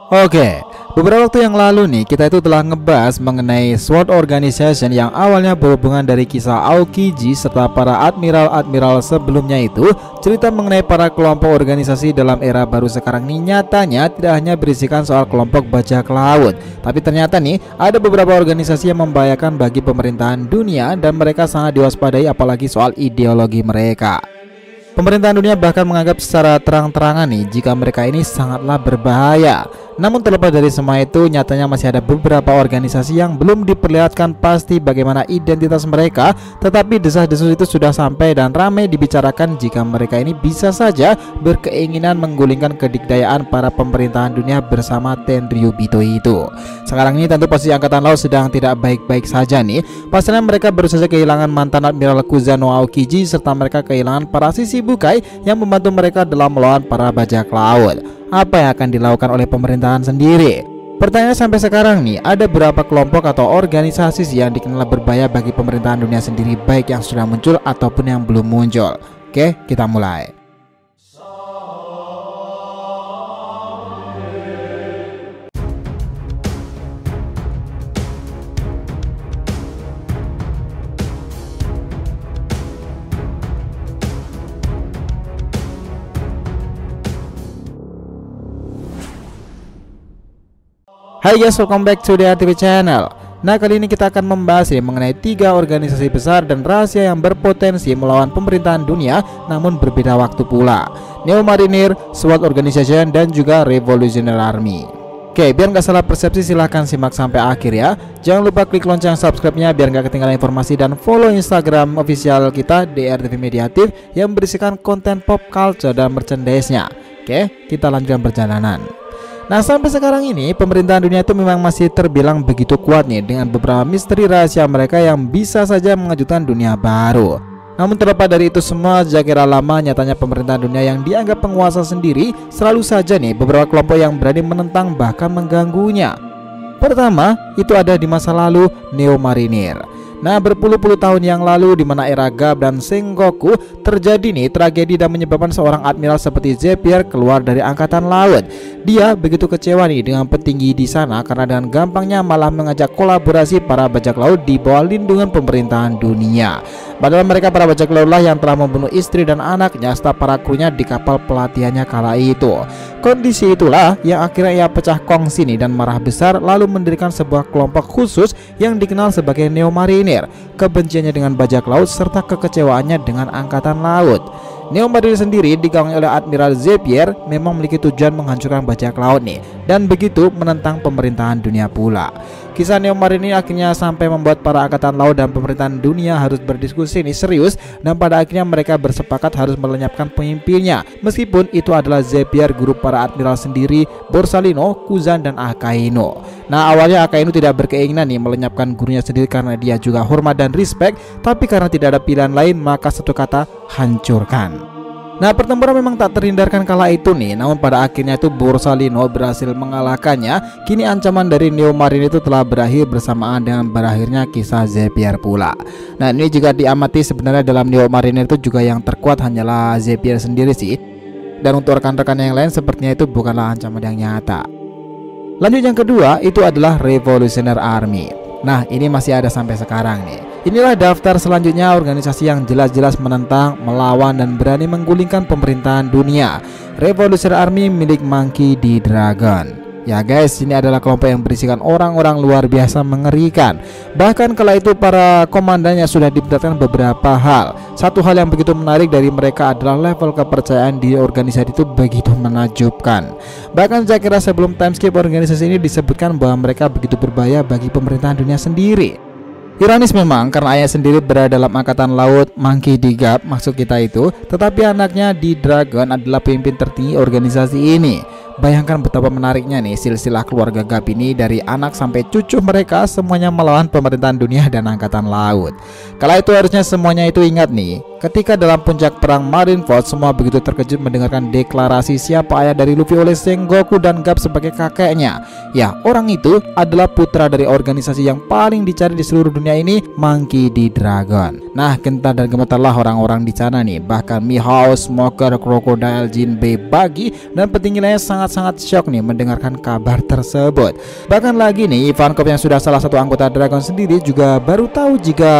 Oke, beberapa waktu yang lalu nih kita itu telah ngebahas mengenai SWORD Organization yang awalnya berhubungan dari kisah Aokiji serta para admiral-admiral sebelumnya itu. Cerita mengenai para kelompok organisasi dalam era baru sekarang ini nyatanya tidak hanya berisikan soal kelompok bajak laut, tapi ternyata nih ada beberapa organisasi yang membahayakan bagi pemerintahan dunia dan mereka sangat diwaspadai apalagi soal ideologi mereka. Pemerintahan dunia bahkan menganggap secara terang-terangan nih jika mereka ini sangatlah berbahaya. Namun terlepas dari semua itu, nyatanya masih ada beberapa organisasi yang belum diperlihatkan pasti bagaimana identitas mereka, tetapi desas-desus itu sudah sampai dan ramai dibicarakan jika mereka ini bisa saja berkeinginan menggulingkan kedikdayaan para pemerintahan dunia bersama Tenryubito itu. Sekarang ini tentu posisi angkatan laut sedang tidak baik-baik saja nih. Pasalnya mereka baru saja kehilangan mantan Admiral Kusano Aokiji serta mereka kehilangan para sisi bukai yang membantu mereka dalam melawan para bajak laut. Apa yang akan dilakukan oleh pemerintahan sendiri? Pertanyaan sampai sekarang nih, ada berapa kelompok atau organisasi yang dikenal berbahaya bagi pemerintahan dunia sendiri, baik yang sudah muncul ataupun yang belum muncul? Oke, kita mulai. Hai guys, welcome back to the RTV channel. Nah, kali ini kita akan membahas mengenai 3 organisasi besar dan rahasia yang berpotensi melawan pemerintahan dunia namun berbeda waktu pula. Neo Marinir, SWORD Organization, dan juga Revolutionary Army. Oke, biar nggak salah persepsi silahkan simak sampai akhir ya. Jangan lupa klik lonceng subscribe-nya biar nggak ketinggalan informasi, dan follow Instagram official kita DRTV Mediatif yang berisikan konten pop culture dan merchandise-nya. Oke, kita lanjutkan perjalanan. Nah, sampai sekarang ini pemerintahan dunia itu memang masih terbilang begitu kuat nih dengan beberapa misteri rahasia mereka yang bisa saja mengejutkan dunia baru. Namun terlepas dari itu semua, sejak era lama nyatanya pemerintahan dunia yang dianggap penguasa sendiri selalu saja nih beberapa kelompok yang berani menentang bahkan mengganggunya. Pertama, itu ada di masa lalu Neo Marinir. Nah, berpuluh-puluh tahun yang lalu di mana era Gab dan Sengoku terjadi nih tragedi dan menyebabkan seorang admiral seperti Zepier keluar dari angkatan laut. Dia begitu kecewa nih dengan petinggi di sana karena dengan gampangnya malah mengajak kolaborasi para bajak laut di bawah lindungan pemerintahan dunia. Padahal mereka para bajak laut lah yang telah membunuh istri dan anaknya serta para krunya di kapal pelatihannya kala itu. Kondisi itulah yang akhirnya ia pecah kongsi nih dan marah besar lalu mendirikan sebuah kelompok khusus yang dikenal sebagai Neo Marinir. Kebenciannya dengan bajak laut serta kekecewaannya dengan angkatan laut. Neo Marinir sendiri digawangi oleh Admiral Zepier memang memiliki tujuan menghancurkan bajak laut nih dan begitu menentang pemerintahan dunia pula. Kisah Neo Marinir akhirnya sampai membuat para angkatan laut dan pemerintahan dunia harus berdiskusi nih serius, dan pada akhirnya mereka bersepakat harus melenyapkan pemimpinnya. Meskipun itu adalah Zepier, guru para admiral sendiri, Borsalino, Kuzan, dan Akainu. Nah, awalnya Akainu tidak berkeinginan nih melenyapkan gurunya sendiri karena dia juga hormat dan respect, tapi karena tidak ada pilihan lain maka satu kata, hancurkan. Nah, pertempuran memang tak terhindarkan kala itu nih, namun pada akhirnya itu Borsalino berhasil mengalahkannya. Kini ancaman dari Neo Marinir itu telah berakhir bersamaan dengan berakhirnya kisah Zepier pula. Nah, ini jika diamati sebenarnya dalam Neo Marinir itu juga yang terkuat hanyalah Zepier sendiri sih. Dan untuk rekan-rekan yang lain sepertinya itu bukanlah ancaman yang nyata. Lanjut yang kedua itu adalah Revolutionary Army. Nah, ini masih ada sampai sekarang nih. Inilah daftar selanjutnya organisasi yang jelas-jelas menentang, melawan, dan berani menggulingkan pemerintahan dunia. Revolutionary Army milik Monkey D. Dragon. Ya guys, ini adalah kelompok yang berisikan orang-orang luar biasa mengerikan. Bahkan kala itu para komandannya sudah diperlihatkan beberapa hal. Satu hal yang begitu menarik dari mereka adalah level kepercayaan di organisasi itu begitu menakjubkan. Bahkan saya kira sebelum timeskip organisasi ini disebutkan bahwa mereka begitu berbahaya bagi pemerintahan dunia sendiri. Ironis memang karena ayah sendiri berada dalam angkatan laut Monkey D. Gap maksud kita itu, tetapi anaknya D. Dragon adalah pemimpin tertinggi organisasi ini. Bayangkan betapa menariknya nih silsilah keluarga Gap ini, dari anak sampai cucu mereka semuanya melawan pemerintahan dunia dan angkatan laut. Kala itu harusnya semuanya itu ingat nih, Ketika dalam puncak perang Marineford, semua begitu terkejut mendengarkan deklarasi siapa ayah dari Luffy oleh Sengoku dan Garp sebagai kakeknya. Ya, orang itu adalah putra dari organisasi yang paling dicari di seluruh dunia ini, Monkey D. Dragon. Nah, gentar dan gemetarlah orang-orang di sana nih. Bahkan Mihawk, Smoker, Crocodile, Jinbei, Buggy, dan petinggi lainnya sangat-sangat shock nih mendengarkan kabar tersebut. Bahkan lagi nih, Ivankov yang sudah salah satu anggota Dragon sendiri juga baru tahu jika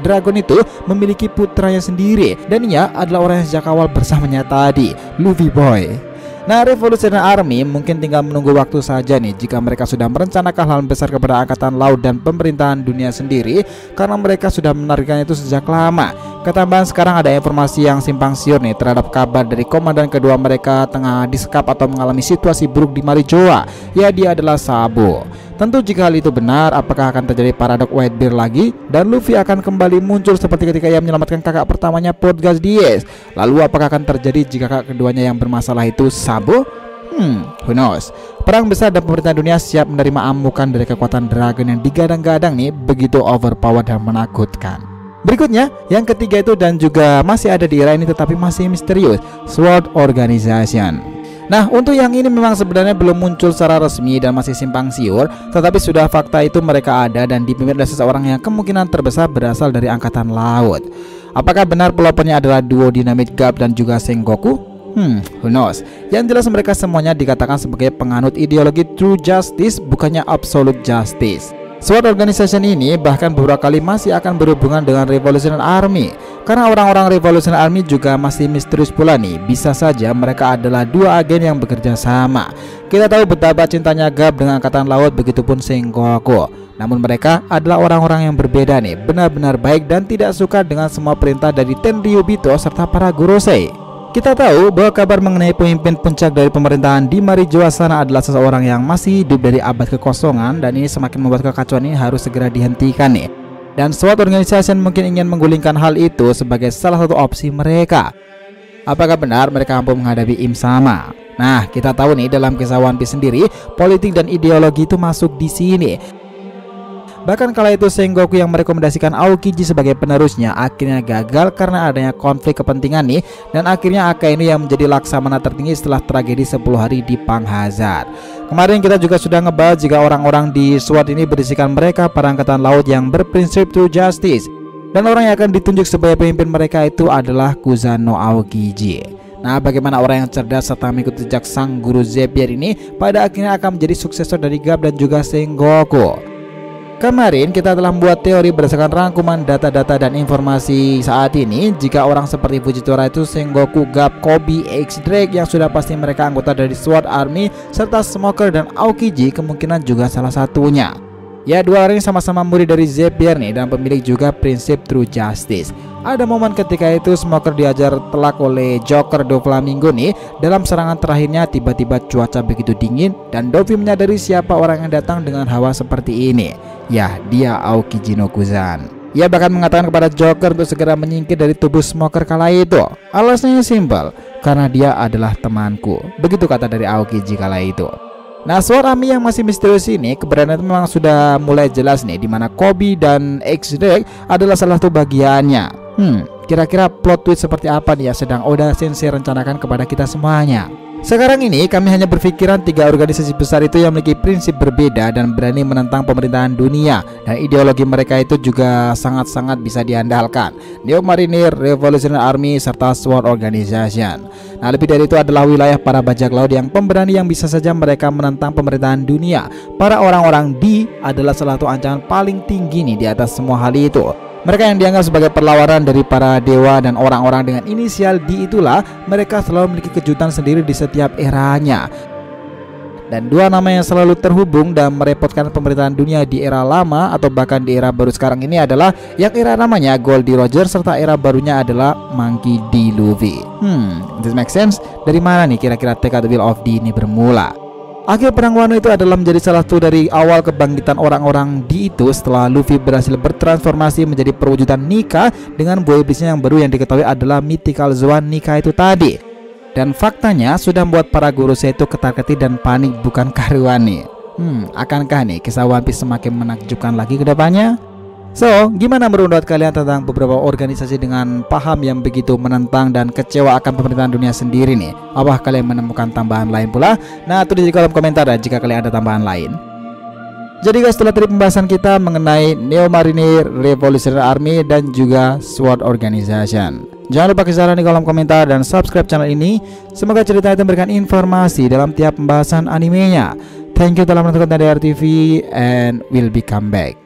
Dragon itu memiliki putranya sendiri, dan ia adalah orang yang sejak awal bersamanya tadi, Luffy Boy. Nah, Revolutionary Army mungkin tinggal menunggu waktu saja nih jika mereka sudah merencanakan hal besar kepada Angkatan Laut dan pemerintahan dunia sendiri, karena mereka sudah menargetkan itu sejak lama. Ketambahan sekarang ada informasi yang simpang siur nih terhadap kabar dari komandan kedua mereka tengah disekap atau mengalami situasi buruk di Marijoa. Ya, dia adalah Sabo. Tentu jika hal itu benar, apakah akan terjadi paradok Whitebeard lagi dan Luffy akan kembali muncul seperti ketika ia menyelamatkan kakak pertamanya Portgas Diaz? Lalu apakah akan terjadi jika kakak keduanya yang bermasalah itu Sabo? Who knows. Perang besar dan pemerintahan dunia siap menerima amukan dari kekuatan Dragon yang digadang-gadang nih begitu overpowered dan menakutkan. Berikutnya, yang ketiga itu dan juga masih ada di era ini tetapi masih misterius, Sword Organization. Nah, untuk yang ini memang sebenarnya belum muncul secara resmi dan masih simpang siur, tetapi sudah fakta itu mereka ada dan dipimpin oleh seseorang yang kemungkinan terbesar berasal dari Angkatan Laut. Apakah benar pelopornya adalah duo Dynamite Garp dan juga Sengoku? Who knows. Yang jelas mereka semuanya dikatakan sebagai penganut ideologi True Justice, bukannya Absolute Justice. Sword Organization ini bahkan beberapa kali masih akan berhubungan dengan Revolutionary Army, karena orang-orang Revolutionary Army juga masih misterius pula nih. Bisa saja mereka adalah dua agen yang bekerja sama. Kita tahu betapa cintanya Garp dengan Angkatan Laut, begitupun Sengoku. Namun mereka adalah orang-orang yang berbeda nih, benar-benar baik dan tidak suka dengan semua perintah dari Tenryubito serta para Gorosei. Kita tahu bahwa kabar mengenai pemimpin puncak dari pemerintahan di Marijoa sana adalah seseorang yang masih hidup dari abad kekosongan, dan ini semakin membuat kekacauan ini harus segera dihentikan nih. Dan Sword Organization mungkin ingin menggulingkan hal itu sebagai salah satu opsi mereka. Apakah benar mereka mampu menghadapi Im Sama? Nah, kita tahu nih dalam kisah One Piece sendiri, politik dan ideologi itu masuk di sini. Bahkan kala itu Sengoku yang merekomendasikan Aokiji sebagai penerusnya akhirnya gagal karena adanya konflik kepentingan nih, dan akhirnya Akainu yang menjadi laksamana tertinggi setelah tragedi 10 hari di Pang Hazard. Kemarin kita juga sudah ngebahas jika orang-orang di SWORD ini berisikan mereka para angkatan laut yang berprinsip True Justice, dan orang yang akan ditunjuk sebagai pemimpin mereka itu adalah Kusano Aokiji. Nah, bagaimana orang yang cerdas serta mengikuti jejak sang guru Zepier ini pada akhirnya akan menjadi suksesor dari Garp dan juga Sengoku? Kemarin kita telah membuat teori berdasarkan rangkuman data-data dan informasi saat ini. Jika orang seperti Fujitora itu Sengoku, Garp, Koby, X-Drake yang sudah pasti mereka anggota dari SWORD Army, serta Smoker dan Aokiji kemungkinan juga salah satunya. Ya, dua orang ini sama-sama murid dari Zepier nih dan pemilik juga prinsip True Justice. Ada momen ketika itu Smoker diajar telak oleh Joker Doflamingo nih. Dalam serangan terakhirnya tiba-tiba cuaca begitu dingin dan Dovi menyadari siapa orang yang datang dengan hawa seperti ini. Ya, dia Aokiji no Kuzan. Ia bahkan mengatakan kepada Joker untuk segera menyingkir dari tubuh Smoker kala itu. Alasannya simpel, karena dia adalah temanku. Begitu kata dari Aokiji kala itu. Nah, SWORD Army yang masih misterius ini keberadaan itu memang sudah mulai jelas nih, dimana Koby dan X-Drake adalah salah satu bagiannya. Kira-kira plot twist seperti apa nih ya sedang Oda Sensei rencanakan kepada kita semuanya? Sekarang ini kami hanya berpikiran tiga organisasi besar itu yang memiliki prinsip berbeda dan berani menentang pemerintahan dunia, dan ideologi mereka itu juga sangat-sangat bisa diandalkan. Neo Marinir, Revolutionary Army, serta SWORD Organization. Nah, lebih dari itu adalah wilayah para bajak laut yang pemberani yang bisa saja mereka menentang pemerintahan dunia. Para orang-orang D adalah salah satu ancaman paling tinggi nih di atas semua hal itu. Mereka yang dianggap sebagai perlawanan dari para dewa dan orang-orang dengan inisial D itulah mereka selalu memiliki kejutan sendiri di setiap eranya. Dan dua nama yang selalu terhubung dan merepotkan pemerintahan dunia di era lama atau bahkan di era baru sekarang ini adalah yang era namanya Goldie Roger serta era barunya adalah Monkey D. Luffy. This makes sense? Dari mana nih kira-kira tekad Will of D ini bermula? Akhir perang Wano itu adalah menjadi salah satu dari awal kebangkitan orang-orang D itu setelah Luffy berhasil bertransformasi menjadi perwujudan Nika dengan buah iblisnya yang baru yang diketahui adalah Mythical Zoan Nika itu tadi. Dan faktanya sudah membuat para Gorosei itu ketar-ketir dan panik bukan karuan nih. Akankah nih kisah One Piece semakin menakjubkan lagi ke depannya? So, gimana menurut kalian tentang beberapa organisasi dengan paham yang begitu menentang dan kecewa akan pemerintahan dunia sendiri nih? Apa kalian menemukan tambahan lain pula? Nah, tulis di kolom komentar ya jika kalian ada tambahan lain. Jadi guys, setelah tadi pembahasan kita mengenai Neo Marinir, Revolutionary Army, dan juga SWORD Organization. Jangan lupa kisah di kolom komentar dan subscribe channel ini. Semoga cerita itu memberikan informasi dalam tiap pembahasan animenya. Thank you telah menonton TDR TV and we'll be come back.